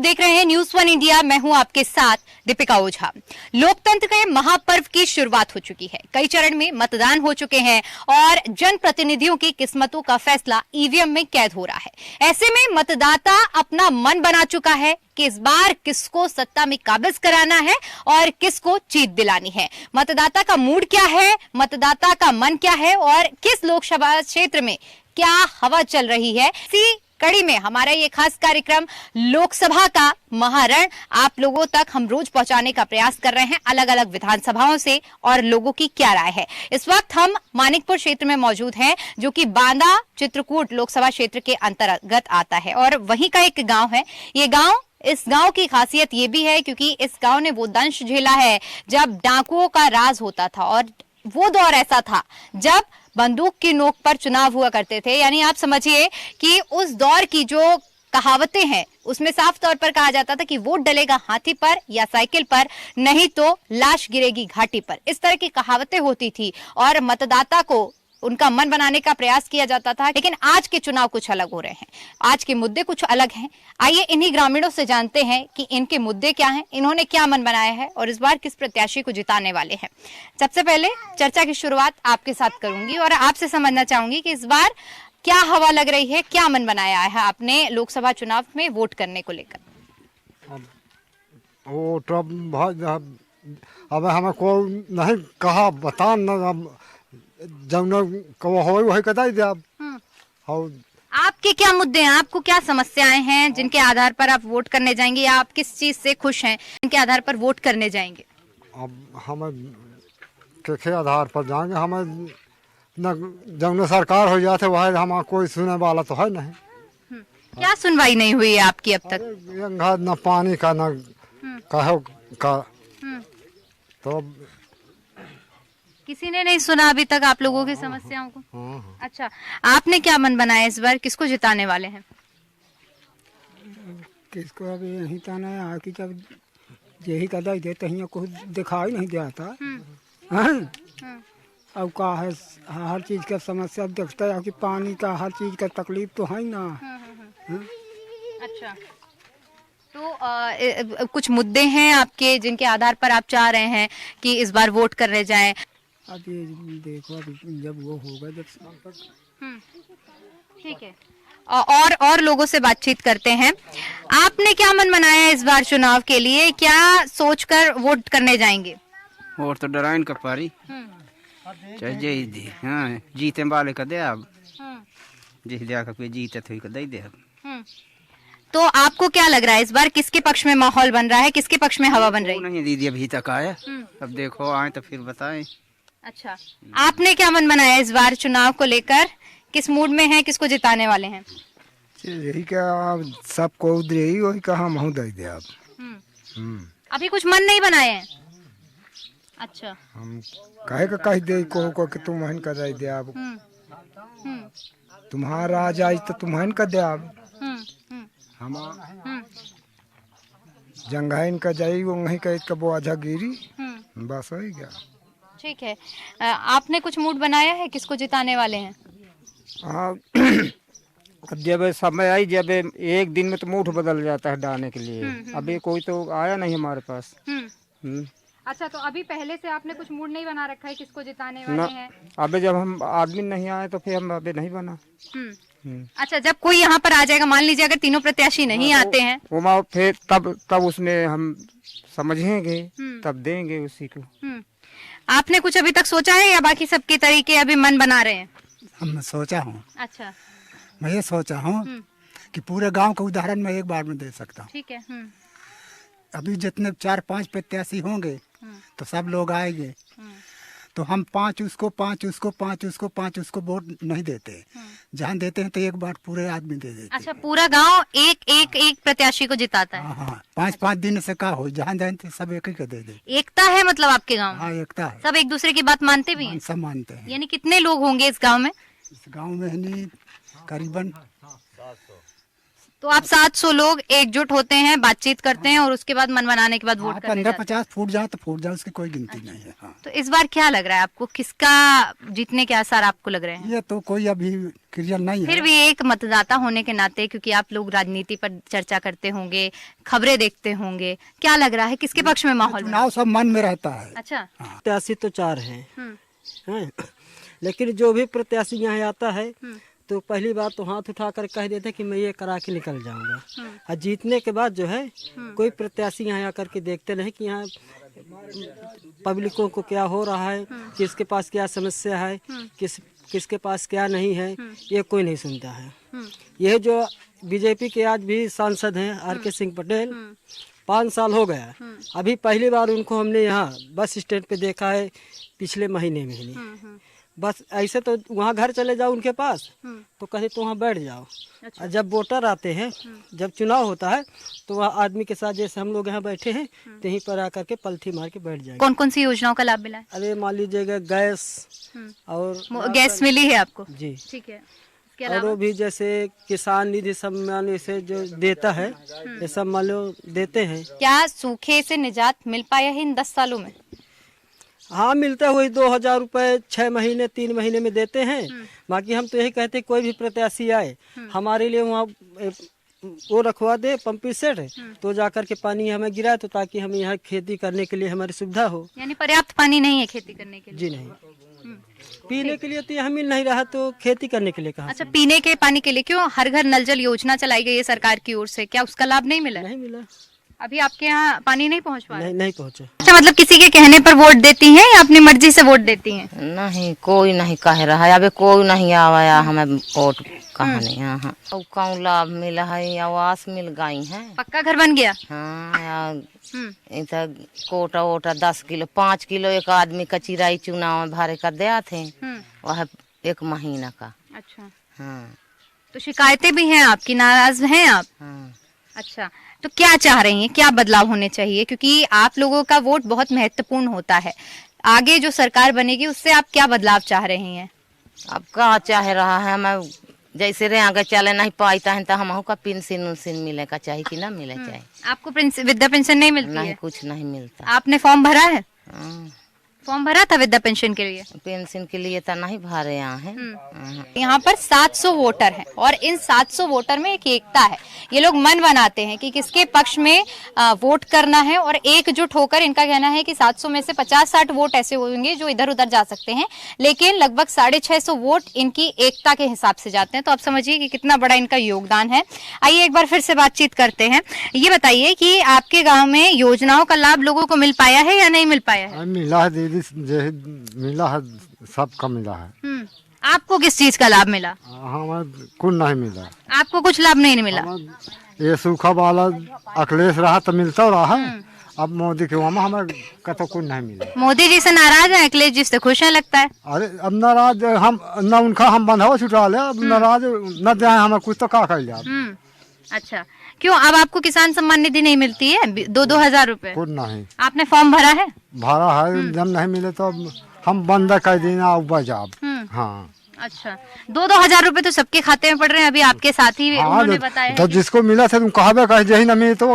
देख रहे हैं न्यूज़ 1 इंडिया। मैं हूं आपके साथ दीपिका ओझा। लोकतंत्र के महापर्व की शुरुआत हो चुकी है। कई चरण में मतदान हो चुके हैं और जनप्रतिनिधियों की किस्मतों का फैसला ईवीएम में कैद हो रहा है। ऐसे में मतदाता अपना मन बना चुका है कि इस बार किसको सत्ता में काबिज कराना है और किसको जीत दिलानी है। मतदाता का मूड क्या है, मतदाता का मन क्या है और किस लोकसभा क्षेत्र में क्या हवा चल रही है, इसी कड़ी में हमारा ये खास कार्यक्रम लोकसभा का महारण आप लोगों तक हम रोज पहुंचाने का प्रयास कर रहे हैं। अलग अलग विधानसभाओं से और लोगों की क्या राय है। इस वक्त हम मानिकपुर क्षेत्र में मौजूद हैं, जो कि बांदा चित्रकूट लोकसभा क्षेत्र के अंतर्गत आता है और वहीं का एक गांव है। ये गांव, इस गांव की खासियत ये भी है क्योंकि इस गांव ने वो दंश झेला है जब डाकुओं का राज होता था और वो दौर ऐसा था जब बंदूक की नोक पर चुनाव हुआ करते थे। यानी आप समझिए कि उस दौर की जो कहावतें हैं उसमें साफ तौर पर कहा जाता था कि वोट डलेगा हाथी पर या साइकिल पर, नहीं तो लाश गिरेगी घाटी पर। इस तरह की कहावतें होती थी और मतदाता को उनका मन बनाने का प्रयास किया जाता था। लेकिन आज के चुनाव कुछ अलग हो रहे हैं, आज के मुद्दे कुछ अलग हैं। आइए इन्हीं ग्रामीणों से जानते हैं कि इनके मुद्दे क्या हैं, इन्होंने क्या मन बनाया है और इस बार किस प्रत्याशी को जिताने वाले हैं। सबसे पहले चर्चा की शुरुआत आपके साथ करूंगी और आपसे समझना चाहूंगी कि इस बार क्या हवा लग रही है, क्या मन बनाया है आपने लोकसभा चुनाव में वोट करने को लेकर। वोट अब हमें को नहीं कहा बता न जब वही कहता ही आपके क्या मुद्दे हैं, आपको क्या समस्याएं हैं जिनके आधार पर आप वोट करने जाएंगे, या आप किस चीज से खुश हैं जिनके आधार पर वोट करने जाएंगे। अब हमें के आधार पर जाएंगे, हमें न जब सरकार हो जाते वह हमारा कोई सुनने वाला तो है नहीं। क्या सुनवाई नहीं हुई है आपकी अब तक? न पानी का न कहो का, तो किसी ने नहीं सुना अभी तक आप लोगों की समस्याओं को। अच्छा, आपने क्या मन बनाया इस बार, किसको जिताने वाले हैं? किसको अभी यही ताना है कि जब यही कदा ही देते हैं कुछ दिखाई नहीं देता। अब का है हर चीज का समस्या देखता है कि पानी का हर चीज का तकलीफ तो है ना। अच्छा, तो कुछ मुद्दे हैं आपके जिनके आधार पर आप चाह रहे हैं कि इस बार वोट करने जाएं। अभी देखो अभी जब वो होगा जब ठीक है, और लोगों से बातचीत करते हैं। आपने क्या मन बनाया है इस बार चुनाव के लिए, क्या सोचकर वोट करने जाएंगे? वोट तो डराइन का पारी चाहे दी, हाँ जीते वाले का दे अब जिस दिया का कोई जीते तो दे दे। तो आपको क्या लग रहा है इस बार किसके पक्ष में माहौल बन रहा है, किसके पक्ष में हवा बन रही है? नहीं दीदी अभी तक आया, अब देखो आए तो फिर बताएं। अच्छा, आपने क्या मन बनाया इस बार चुनाव को लेकर, किस मूड में हैं, किसको जिताने वाले हैं? यही क्या सबको उधर ही वही कहा हम दे दे अब। अभी कुछ मन नहीं बनाए हैं? अच्छा, हम कहे का कह दे को कि तुम हन का दे दे अब। तुम्हारा आ जाए तो तुम हन का दे अब। हम जंगाइन का जाई वो वहीं का इसका वो आजा गिरी, बस हो ही गया। ठीक है, आपने कुछ मूड बनाया है किसको जिताने वाले हैं? अब जब समय आई, जब एक दिन में तो मूड बदल जाता है डालने के लिए। अभी कोई तो आया नहीं हमारे पास। अच्छा, तो अभी पहले से आपने कुछ मूड नहीं बना रखा है किसको जिताने वाले हैं? अभी जब हम आदमी नहीं आए तो फिर हम अभी नहीं बना। अच्छा, जब कोई यहाँ पर आ जाएगा, मान लीजिए अगर तीनों प्रत्याशी नहीं आते हैं वो फिर तब उसमें हम समझेंगे, तब देंगे उसी को। आपने कुछ अभी तक सोचा है या बाकी सबके तरीके अभी मन बना रहे हैं? हम सोचा हूँ। अच्छा, मैं ये सोचा हूँ कि पूरे गांव का उदाहरण मैं एक बार में दे सकता हूँ। ठीक है। अभी जितने 4-5 प्रत्याशी होंगे तो सब लोग आएंगे, तो हम 5 उसको 5 उसको 5 उसको 5 उसको वोट नहीं देते। जहाँ देते हैं तो एक बार पूरे आदमी दे देते। अच्छा, पूरा गांव एक प्रत्याशी को जिताता है? हाँ, 5-5 दिन से का हो, जहाँ जाते सब एक ही को दे दे। एकता है मतलब आपके गांव में? हाँ, एकता है। सब एक दूसरे की बात मानते भी हैं? सब मानते हैं। यानी कितने लोग होंगे इस गाँव में? इस गाँव में करीबन तो आप 700 लोग एकजुट होते हैं, बातचीत करते हैं और उसके बाद मन बनाने के बाद वोट करने 15-50 फूट जाए तो फूट जाए, उसकी कोई गिनती नहीं है। हाँ। तो इस बार क्या लग रहा है आपको, किसका जीतने के आसार आपको लग रहे हैं? ये तो कोई अभी क्लियर नहीं है। फिर भी एक मतदाता होने के नाते, क्योंकि आप लोग राजनीति पर चर्चा करते होंगे, खबरें देखते होंगे, क्या लग रहा है किसके पक्ष में माहौल बना? चुनाव सब मन में रहता है। अच्छा। प्रत्याशी तो 4 हैं, लेकिन जो भी प्रत्याशी यहाँ आता है तो पहली बार तो हाथ उठा कर कह देते कि मैं ये करा के निकल जाऊंगा, और जीतने के बाद जो है कोई प्रत्याशी यहाँ आकर के देखते नहीं कि यहाँ पब्लिकों को क्या हो रहा है, किसके पास क्या समस्या है, किसके पास क्या नहीं है, ये कोई नहीं सुनता है। यह जो बीजेपी के आज भी सांसद हैं RK सिंह पटेल, 5 साल हो गया, अभी पहली बार उनको हमने यहाँ बस स्टैंड पे देखा है पिछले महीने में ही। बस ऐसे तो वहाँ घर चले जाओ उनके पास तो कहते तो वहाँ बैठ जाओ। और जब वोटर आते हैं, जब चुनाव होता है तो वहाँ आदमी के साथ जैसे हम लोग यहाँ बैठे हैं यहीं पर आकर के पलथी मार के बैठ जाएंगे। कौन कौन सी योजनाओं का लाभ मिला है? अरे मान लीजिएगा गैस और गैस मिली है आपको? जी, ठीक है। और वो भी जैसे किसान निधि सम्मान ऐसे जो देता है ये सब मान लो देते हैं। क्या सूखे से निजात मिल पाया है इन 10 सालों में? हाँ, मिलता है, वही 2000 रुपये 6 महीने 3 महीने में देते हैं। बाकी हम तो यही कहते हैं कोई भी प्रत्याशी आए हमारे लिए वहाँ वो रखवा दे पंपी सेट, तो जाकर के पानी हमें गिराए तो ताकि हम यहाँ खेती करने के लिए हमारी सुविधा हो। यानी पर्याप्त पानी नहीं है खेती करने के लिए? जी नहीं, पीने के लिए तो यहाँ मिल नहीं रहा, तो खेती करने के लिए कहाँ? अच्छा, पीने के पानी के लिए क्यों हर घर नल जल योजना चलाई गई है सरकार की ओर से, क्या उसका लाभ नहीं मिला? नहीं मिला, अभी आपके यहाँ पानी नहीं पहुँच पा रहा? नहीं पहुँचे। अच्छा, मतलब किसी के कहने पर वोट देती हैं या अपनी मर्जी से वोट देती हैं? नहीं, कोई नहीं कह रहा है, अबे कोई नहीं आया हमें वोट कहने। यहाँ कौन लाभ मिला है, आवास मिल गई है, पक्का घर बन गया? हाँ, इधर कोटा वोटा 10 किलो 5 किलो एक आदमी का चिराई चुनाव में भारे का दिया थे, वह 1 महीना का। अच्छा। हाँ। तो शिकायतें भी हैं आपकी, नाराज हैं आप? हाँ। अच्छा, तो क्या चाह रही हैं, क्या बदलाव होने चाहिए? क्योंकि आप लोगों का वोट बहुत महत्वपूर्ण होता है, आगे जो सरकार बनेगी उससे आप क्या बदलाव चाह रही हैं? अब क्या चाह रहा है, मैं जैसे रहे आगे चले नहीं पाता है तो हम का पेंशन उनशन मिले का चाहिए कि ना मिले चाहिए। आपको वृद्धा पेंशन नहीं मिलती नहीं है? कुछ नहीं मिलता। आपने फॉर्म भरा है? हाँ। फॉर्म भरा था वृद्धा पेंशन के लिए? पेंशन के लिए तो नहीं भरे हैं। यहाँ पर 700 वोटर हैं और इन 700 वोटर में एक एकता है। ये लोग मन बनाते हैं कि किसके पक्ष में वोट करना है और एकजुट होकर इनका कहना है कि 700 में से 50-60 वोट ऐसे होंगे जो इधर उधर जा सकते हैं, लेकिन लगभग 650 वोट इनकी एकता के हिसाब से जाते हैं। तो आप समझिए कि कितना बड़ा इनका योगदान है। आइए एक बार फिर से बातचीत करते हैं। ये बताइए कि आपके गाँव में योजनाओं का लाभ लोगों को मिल पाया है या नहीं मिल पाया है? मिला है दीदी, मिला है, सबका मिला है। आपको किस चीज का लाभ मिला? हमें कुछ नहीं मिला। आपको कुछ लाभ नहीं मिला? ये सूखा वाला अखिलेश रहा तो मिलता रहा है, अब मोदी के वहाँ हमें कतो कुछ नहीं मिला। मोदी जी से नाराज है, अखिलेश जी से खुश है लगता है? अरे अब नाराज हम न, उनका हम बंधावा छुटा ले, अब नाराज न दे हमें कुछ तो का कर लिया। अच्छा, क्यों अब आपको किसान सम्मान निधि नहीं मिलती है 2-2 हजार रुपए? कुछ नहीं। आपने फॉर्म भरा है? भरा है, जब नहीं मिले तो हम बंद कर देना बजाब। हाँ। अच्छा, 2-2 हजार रुपए तो सबके खाते में पड़ रहे हैं, अभी आपके साथी उन्होंने बताया तो जिसको मिला था तुम कहा कहे यही न मिले तो।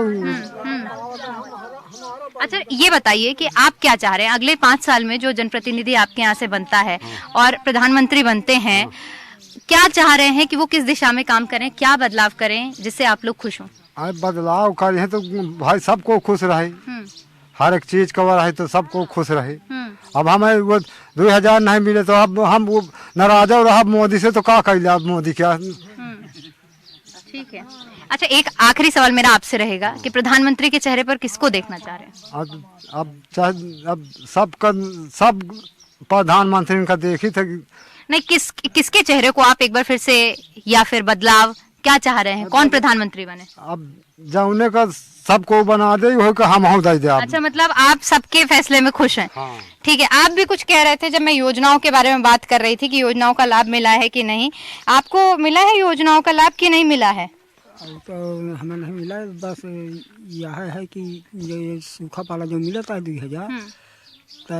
अच्छा, ये बताइए कि आप क्या चाह रहे हैं अगले 5 साल में, जो जनप्रतिनिधि आपके यहाँ से बनता है और प्रधानमंत्री बनते हैं, क्या चाह रहे हैं कि वो किस दिशा में काम करें, क्या बदलाव करें जिससे आप लोग खुश हों? बदलाव करें तो भाई सबको खुश रहे, हर एक चीज कवर है तो सबको खुश रहे। अब हमें वो 2000 नहीं मिले तो अब हम वो नाराज हो रहा मोदी से, तो क्या कर लिया मोदी क्या। ठीक है। अच्छा, एक आखिरी सवाल मेरा आपसे रहेगा कि प्रधानमंत्री के चेहरे पर किसको देखना चाह रहे हैं? अब सब प्रधानमंत्री का देखी थे। नहीं, किसके चेहरे को आप एक बार फिर से, या फिर बदलाव क्या चाह रहे हैं, कौन प्रधानमंत्री बने? अब जाने का सबको बना दे हो कि हम दे दे। अच्छा, मतलब आप सबके फैसले में खुश हैं? हाँ। ठीक है। आप भी कुछ कह रहे थे जब मैं योजनाओं के बारे में बात कर रही थी कि योजनाओं का लाभ मिला है कि नहीं, आपको मिला है योजनाओं का लाभ कि नहीं मिला है? तो हमें नहीं मिला, बस यह है कि ये सूखा पाला जो मिला था 2000, तो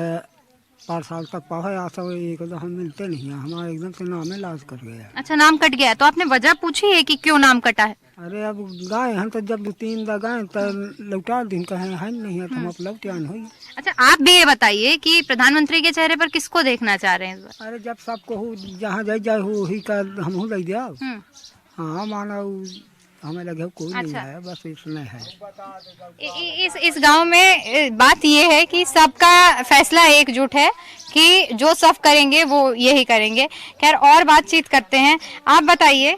4 साल तक पढ़े आशा एकदम हम मिलते नहीं हैं, हमारा एकदम से नाम है लाश कर गया। अच्छा, नाम कट गया है। तो आपने वजह पूछी है कि क्यों नाम कटा है? अरे अब गाय हम तो जब 2-3 दा गाय तो लौटा दिन कहे है नहीं है तो हम अपना लौटान हुई। अच्छा, आप भी ये बताइए कि प्रधानमंत्री के चेहरे पर किसको देखना चाह रहे हैं इस बार? अरे जब सबको हो जहाँ जाए जाए हो ही का हम हो ले दिया। हाँ माना हमें लगे कोई नहीं है, बस इसमें है। इस गांव में बात ये है कि सबका फैसला एकजुट है कि जो सब करेंगे वो यही करेंगे। खैर, और बातचीत करते हैं। आप बताइए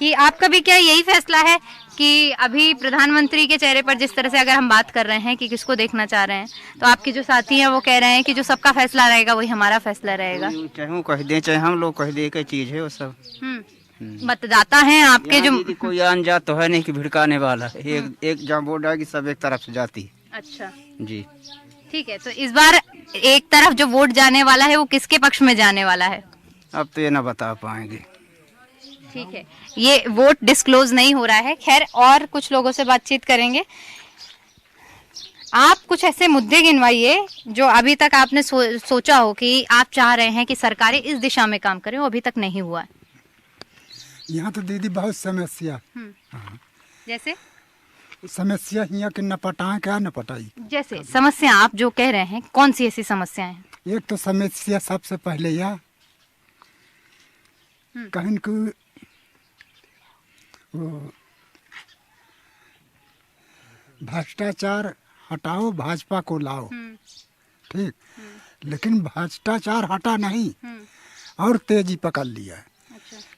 कि आपका भी क्या यही फैसला है कि अभी प्रधानमंत्री के चेहरे पर जिस तरह से अगर हम बात कर रहे हैं कि किसको देखना चाह रहे हैं, तो आपके जो साथी हैं वो कह रहे हैं कि जो सबका फैसला रहेगा वही हमारा फैसला रहेगा। चाहे वो कह दे चाहे हम लोग कह दे, एक चीज है वो सब। मतदाता हैं आपके जो। दीदी कोई अनजात तो है नहीं कि भिड़काने वाला है। एक जहाँ वोट आएगी सब एक तरफ से जाती। अच्छा जी ठीक है, तो इस बार एक तरफ जो वोट जाने वाला है वो किसके पक्ष में जाने वाला है? अब तो ये ना बता पाएंगे। ठीक है, ये वोट डिस्क्लोज नहीं हो रहा है। खैर, और कुछ लोगों से बातचीत करेंगे। आप कुछ ऐसे मुद्दे गिनवाइए जो अभी तक आपने सोचा हो कि आप चाह रहे हैं कि सरकारें इस दिशा में काम करें, वो अभी तक नहीं हुआ है। यहाँ तो दीदी बहुत समस्या। जैसे समस्या यहाँ के न पटाए क्या न पटाई। जैसे समस्या आप जो कह रहे हैं, कौन सी ऐसी समस्याएं हैं? एक तो समस्या सबसे पहले यह कहीं को भ्रष्टाचार हटाओ, भाजपा को लाओ। ठीक, लेकिन भ्रष्टाचार हटा नहीं और तेजी पकड़ लिया।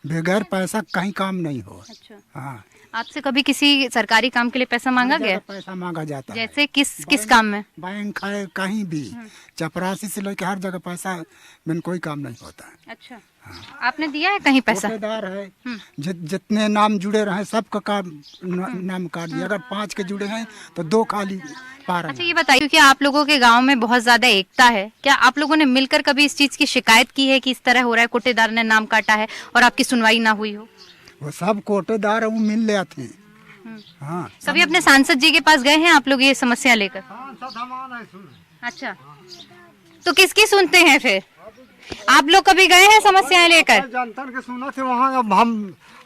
बगैर पैसा कहीं काम नहीं हो। अच्छा, हाँ, आपसे कभी किसी सरकारी काम के लिए पैसा मांगा गया? पैसा मांगा जाता है। जैसे किस काम में? बैंक है, कहीं भी चपरासी से लेकर हर जगह पैसा बिन कोई काम नहीं होता है। अच्छा, आपने दिया है कहीं पैसा? ठेकेदार है, जितने नाम जुड़े रहे सबका काम नाम काट दिया। अगर 5 के जुड़े हैं तो 2 खाली पा रहे हैं। अच्छा, ये बताइए कि आप लोगों के गांव में बहुत ज्यादा एकता है, क्या आप लोगों ने मिलकर कभी इस चीज की शिकायत की है कि इस तरह हो रहा है, कोटेदार ने नाम काटा है और आपकी सुनवाई ना हुई हो? वो सब कोटेदार वो मिल ले आते हैं। हाँ, कभी अपने सांसद जी के पास गए हैं आप लोग ये समस्या लेकर? अच्छा, तो किसकी सुनते हैं फिर? आप लोग कभी गए हैं समस्याएं लेकर? जनता के सुना थे वहाँ। अब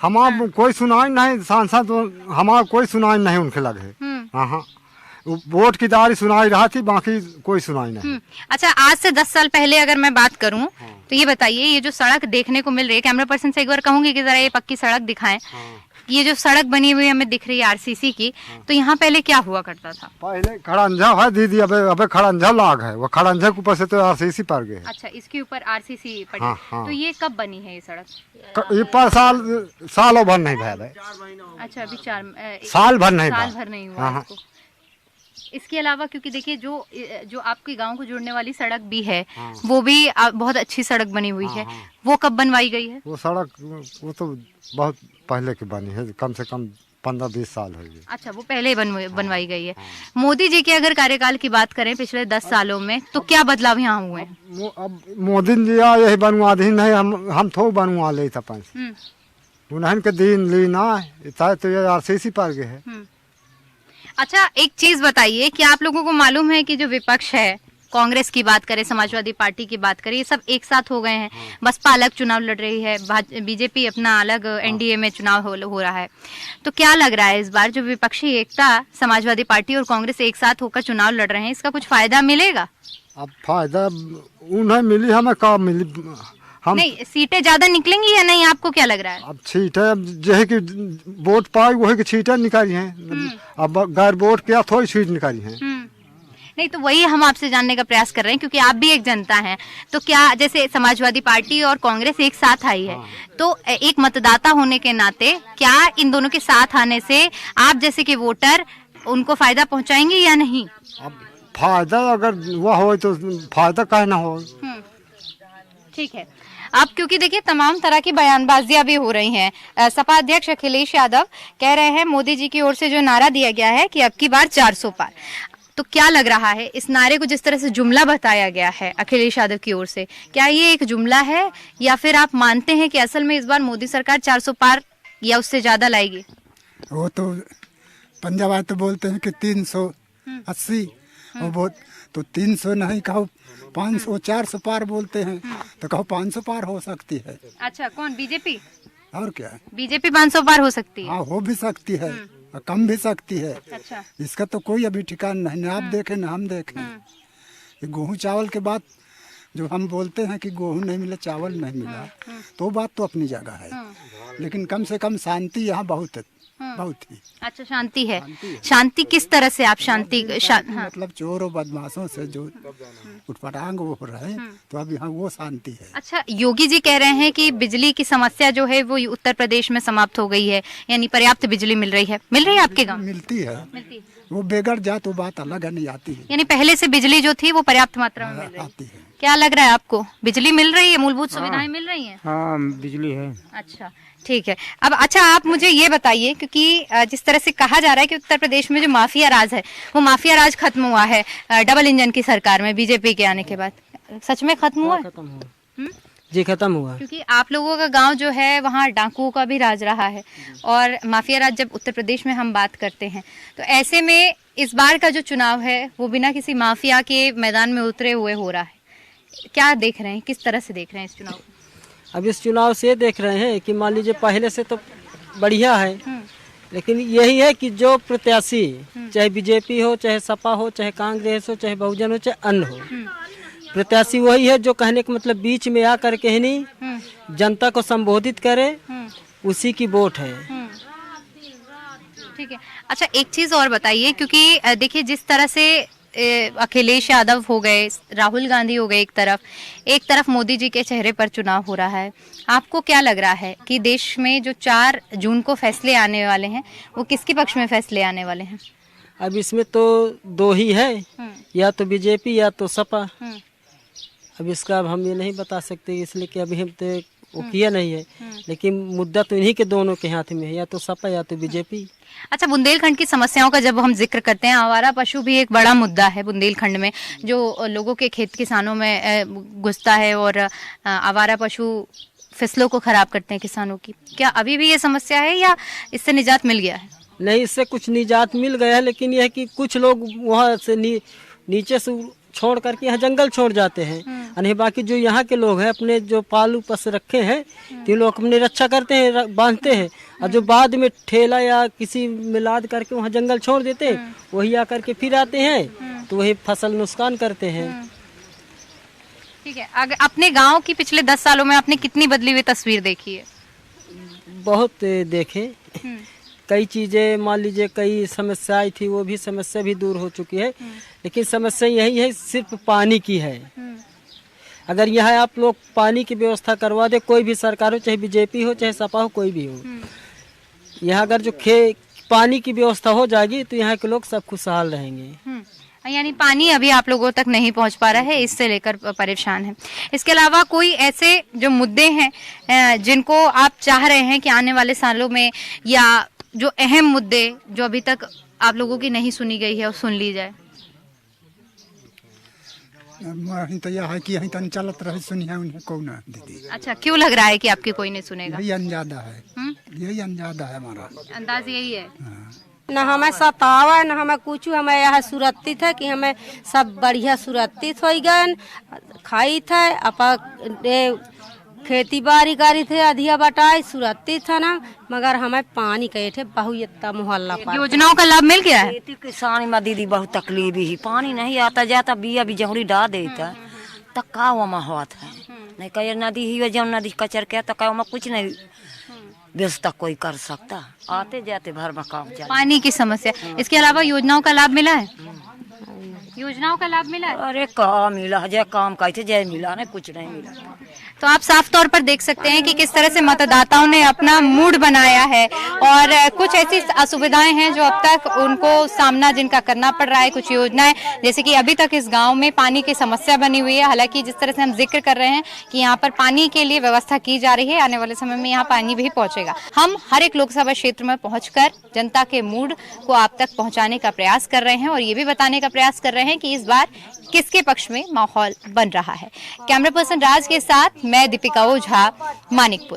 हमारा कोई सुनाई नहीं, सांसद हमारा कोई सुनाई नहीं उनके लगे। हाँ, वोट की दारी सुनाई रहा थी, बाकी कोई सुनाई नहीं। अच्छा, आज से 10 साल पहले अगर मैं बात करूं तो ये बताइए, ये जो सड़क देखने को मिल रही है, कैमरा पर्सन से एक बार कहूंगी कि जरा ये पक्की सड़क दिखाएं। ये जो सड़क बनी हुई हमें दिख रही है आरसीसी की, तो यहाँ पहले क्या हुआ करता था? पहले खड़ंजा है दीदी, अबे खड़ंजा लाग है, वो खड़ंजा के ऊपर से तो आरसीसी पर गए। अच्छा, इसके ऊपर आरसीसी पड़ी। हाँ। तो ये कब बनी है ये सड़क? ये पर सालों भर नहीं भय। अच्छा, अभी साल भर नहीं हुआ इसको। इसके अलावा क्योंकि देखिए जो आपके गांव को जोड़ने वाली सड़क भी है, वो भी बहुत अच्छी सड़क बनी हुई है। वो कब बनवाई गई है? वो सड़क वो तो बहुत पहले की बनी है, कम से कम 15-20 साल हो गए। अच्छा, वो पहले ही बनवाई गई है। मोदी जी के अगर कार्यकाल की बात करें पिछले 10 सालों में, तो क्या बदलाव यहाँ हुए हैं? अब मोदी जी यही बनवा दी नहीं, हम थोक बनवा ले था उन्हें के दिन ली ना, तो ये आरसीसी पर गए है। अच्छा, एक चीज बताइए कि आप लोगों को मालूम है कि जो विपक्ष है, कांग्रेस की बात करें, समाजवादी पार्टी की बात करें, ये सब एक साथ हो गए हैं। बसपा अलग चुनाव लड़ रही है, बीजेपी अपना अलग एनडीए में चुनाव हो रहा है। तो क्या लग रहा है इस बार जो विपक्षी एकता समाजवादी पार्टी और कांग्रेस एक साथ होकर चुनाव लड़ रहे हैं, इसका कुछ फायदा मिलेगा? अब फायदा उन्हें मिली, हमें कब मिली? हम नहीं, सीटें ज्यादा निकलेंगी या नहीं, आपको क्या लग रहा है? अब सीटें जैसे कि वोट पाई वही की सीटें निकाली हैं। अब गैर वोट क्या थोड़ी सीट निकाली हैं। नहीं, तो वही हम आपसे जानने का प्रयास कर रहे हैं, क्योंकि आप भी एक जनता हैं। तो क्या जैसे समाजवादी पार्टी और कांग्रेस एक साथ आई है, तो एक मतदाता होने के नाते क्या इन दोनों के साथ आने से आप जैसे कि वोटर उनको फायदा पहुंचाएंगे या नहीं? अब फायदा अगर वह हो तो फायदा कहीं ना हो। ठीक है। अब क्योंकि देखिए तमाम तरह की बयानबाजियां भी हो रही हैं। सपा अध्यक्ष अखिलेश यादव कह रहे हैं मोदी जी की ओर से जो नारा दिया गया है कि अब की बार 400 पार, तो क्या लग रहा है इस नारे को जिस तरह से जुमला बताया गया है अखिलेश यादव की ओर से, क्या ये एक जुमला है या फिर आप मानते हैं कि असल में इस बार मोदी सरकार 400 पार या उससे ज्यादा लाएगी? वो तो पंजाब तो बोलते हैं कि 380 वो बहुत तो 300 नहीं कहो 500 400 पार बोलते हैं, तो कहो 500 पार हो सकती है। अच्छा, कौन? बीजेपी? और क्या है? बीजेपी 500 पार हो सकती है? हाँ, हो भी सकती है और कम भी सकती है। अच्छा। इसका तो कोई अभी ठिकाना नहीं, ना आप देखें ना हम देखें। ये गेहूं चावल के बाद जो हम बोलते हैं कि गेहूं नहीं मिला, चावल नहीं मिला, तो बात तो अपनी जगह है, लेकिन कम से कम शांति यहाँ बहुत है, बहुत ही। अच्छा, शांति है। शांति किस तरह से आप शांति हाँ। मतलब चोर और बदमाशों से जो उठपटांग वो हो रहे हैं, तो अब यहाँ वो शांति है। अच्छा, योगी जी कह रहे हैं कि बिजली की समस्या जो है वो उत्तर प्रदेश में समाप्त हो गई है, यानी पर्याप्त बिजली मिल रही है। मिल रही है आपके गांव? मिलती है, मिलती है। वो बेगड़ जाए तो बात अलग है, नहीं आती है, यानी पहले से बिजली जो थी वो पर्याप्त मात्रा में मिल रही है। आती है। क्या लग रहा है आपको, बिजली मिल रही है, मूलभूत सुविधाएं मिल रही हैं? हाँ, बिजली है। अच्छा, ठीक है। अब अच्छा, आप मुझे ये बताइए, क्योंकि जिस तरह से कहा जा रहा है कि उत्तर प्रदेश में जो माफिया राज है वो माफिया राज खत्म हुआ है डबल इंजन की सरकार में, बीजेपी के आने के बाद। सच में खत्म हुआ है? खत्म हुआ जी, खत्म हुआ। क्योंकि आप लोगों का गांव जो है वहाँ डाकुओं का भी राज रहा है, और माफिया राज जब उत्तर प्रदेश में हम बात करते हैं, तो ऐसे में इस बार का जो चुनाव है वो बिना किसी माफिया के मैदान में उतरे हुए हो रहा है। क्या देख रहे हैं, किस तरह से देख रहे हैं इस चुनाव को? अब इस चुनाव से देख रहे हैं कि मान लीजिए पहले से तो बढ़िया है, लेकिन यही है कि जो प्रत्याशी, चाहे बीजेपी हो, चाहे सपा हो, चाहे कांग्रेस हो, चाहे बहुजन हो, चाहे अन्य हो, प्रत्याशी वही है जो कहने का मतलब बीच में आ करके ही नहीं जनता को संबोधित करे, उसी की वोट है। ठीक है। अच्छा, एक चीज और बताइए, क्योंकि देखिए जिस तरह से अखिलेश यादव हो गए, राहुल गांधी हो गए एक तरफ मोदी जी के चेहरे पर चुनाव हो रहा है, आपको क्या लग रहा है कि देश में जो 4 जून को फैसले आने वाले हैं वो किसके पक्ष में फैसले आने वाले हैं? अब इसमें तो 2 ही है, या तो बीजेपी या तो सपा। अब इसका अब हम ये नहीं बता सकते, इसलिए कि अभी हम तो वो किया नहीं है, लेकिन मुद्दा तो इन्हीं के दोनों के हाथ में है, या तो सपा या तो बीजेपी। अच्छा, बुंदेलखंड की समस्याओं का जब हम जिक्र करते हैं, आवारा पशु भी एक बड़ा मुद्दा है बुंदेलखंड में, जो लोगों के खेत किसानों में घुसता है और आवारा पशु फसलों को खराब करते हैं किसानों की। क्या अभी भी ये समस्या है या इससे निजात मिल गया है? नहीं, इससे कुछ निजात मिल गया है, लेकिन यह है कि कुछ लोग वहाँ से नीचे से छोड़ करके यहाँ जंगल छोड़ जाते हैं, और बाकी जो यहाँ के लोग हैं अपने जो पालू पशु रखे हैं, तो लोग अपनी रक्षा करते हैं, बांधते हैं, और जो बाद में ठेला या किसी में लाद करके वहाँ जंगल छोड़ देते हैं, वही आकर के फिर आते हैं, तो वही फसल नुकसान करते हैं। ठीक है। अगर अपने गांव की पिछले 10 सालों में आपने कितनी बदली हुई तस्वीर देखी है? बहुत देखे, कई चीज़ें, मान लीजिए कई समस्याएं थी, वो भी समस्या भी दूर हो चुकी है, लेकिन समस्या यही है, सिर्फ पानी की है। अगर यहाँ आप लोग पानी की व्यवस्था करवा दे, कोई भी सरकार हो, चाहे बीजेपी हो, चाहे सपा हो, कोई भी हो, यहाँ अगर जो पानी की व्यवस्था हो जाएगी तो यहाँ के लोग सब खुशहाल रहेंगे। यानी पानी अभी आप लोगों तक नहीं पहुंच पा रहा है, इससे लेकर परेशान है। इसके अलावा कोई ऐसे जो मुद्दे हैं जिनको आप चाह रहे हैं कि आने वाले सालों में, या जो अहम मुद्दे जो अभी तक आप लोगों की नहीं सुनी गई है, वो सुन ली जाए? तो यह है कि यहीं तन चलत रहे, सुनी है उन्हें कौन है दीदी। अच्छा, क्यों लग रहा है कि आपकी कोई नहीं सुनेगा? यही अंदाजा है, यही अंदाजा है हमारा, अंदाज यही है। न हमें सतावा न हमें कुछ, हमें यह सुरक्षित है कि हमें सब बढ़िया सुरक्षित हो गए, खाई थे अपा खेती बाड़ी करी थे, अधिया बटाई सुरक्षित था ना, मगर हमें पानी कहे थे बहुत इतना मोहल्ला पर। योजनाओं का लाभ मिल गया है? खेती किसानी में दीदी बहुत तकलीफ ही, पानी नहीं आता जाता, बिया भी जहुरी डाल देता तक का वहाँ होता है, नहीं कहे नदी ही जब नदी कचर के तक वहाँ कुछ नहीं व्यवस्था कोई कर सकता, आते जाते भर में काम चल। पानी की समस्या, इसके अलावा योजनाओं का लाभ मिला है? योजनाओं का लाभ मिला है? अरे कहाँ मिला, जय काम कहते जय मिला, नहीं कुछ नहीं मिला। तो आप साफ तौर पर देख सकते हैं कि किस तरह से मतदाताओं ने अपना मूड बनाया है, और कुछ ऐसी असुविधाएं हैं जो अब तक उनको सामना जिनका करना पड़ रहा है। कुछ योजनाएं, जैसे कि अभी तक इस गांव में पानी की समस्या बनी हुई है, हालांकि जिस तरह से हम जिक्र कर रहे हैं कि यहाँ पर पानी के लिए व्यवस्था की जा रही है, आने वाले समय में यहाँ पानी भी पहुंचेगा। हम हर एक लोकसभा क्षेत्र में पहुंचकर जनता के मूड को आप तक पहुंचाने का प्रयास कर रहे हैं, और ये भी बताने का प्रयास कर रहे हैं कि इस बार किसके पक्ष में माहौल बन रहा है। कैमरा पर्सन राज के साथ मैं दीपिका ओझा, मानिकपुर।